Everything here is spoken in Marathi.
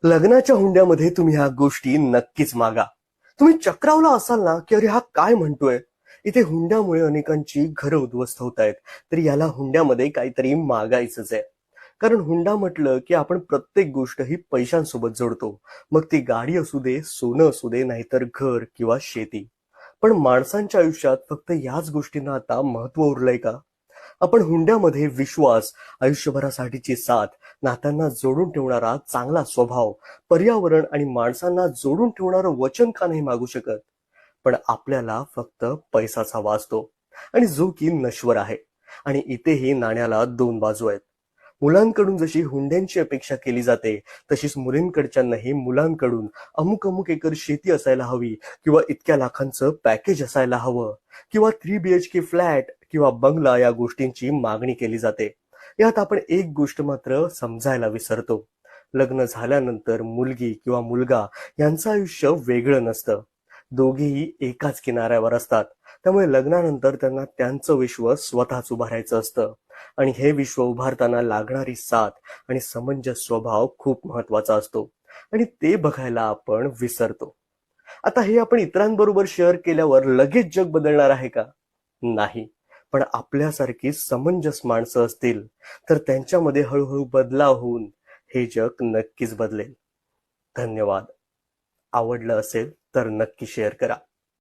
लग्नाच्या हुंड्यामध्ये तुम्ही ह्या गोष्टी नक्कीच मागा. तुम्ही चक्रावला असाल ना, की अरे हा काय म्हणतोय? इथे हुंड्यामुळे अनेकांची घरं उद्ध्वस्त होत आहेत. तर याला हुंड्यामध्ये काहीतरी मागायचंच आहे. कारण हुंडा म्हटलं, की आपण प्रत्येक गोष्ट ही पैशांसोबत जोडतो. मग ती गाडी असू दे, सोनं असू दे, नाहीतर घर किंवा शेती. पण माणसांच्या आयुष्यात फक्त याच गोष्टींना आता महत्त्व उरलंय का? आपण हुंड्यामध्ये विश्वास, आयुष्यभरासाठीची साथ, नात्यांना जोडून ठेवणारा चांगला स्वभाव, पर्यावरण आणि माणसांना जोडून ठेवणारं वचन का नाही मागू शकत? पण आपल्याला फक्त पैसाच हवा असतो, आणि जो की नश्वर आहे. आणि इथेही नाण्याला दोन बाजू आहेत. मुलांकडून जशी हुंड्यांची अपेक्षा केली जाते, तशीच मुलींकडच्यांनाही मुलांकडून अमुक अमुक एकर शेती असायला हवी, किंवा इतक्या लाखांचं पॅकेज असायला हवं, किंवा 3 BHK फ्लॅट किंवा बंगला या गोष्टींची मागणी केली जाते. यात आपण एक गोष्ट मात्र समजायला विसरतो. लग्न झाल्यानंतर मुलगी किंवा मुलगा यांचं आयुष्य वेगळं नसतं. दोघेही एकाच किनाऱ्यावर असतात. त्यामुळे लग्नानंतर त्यांना त्यांचं विश्व स्वतःच उभारायचं असतं. आणि हे विश्व उभारताना लागणारी साथ आणि समंजस स्वभाव खूप महत्वाचा असतो. आणि ते बघायला आपण विसरतो. आता हे आपण इतरांबरोबर शेअर केल्यावर लगेच जग बदलणार आहे का? नाही. पण आपल्यासारखी समंजस माणसं असतील, तर त्यांच्यामध्ये हळूहळू बदलाव होऊन हे जग नक्कीच बदलेल. धन्यवाद. आवडलं असेल तर नक्की शेअर करा.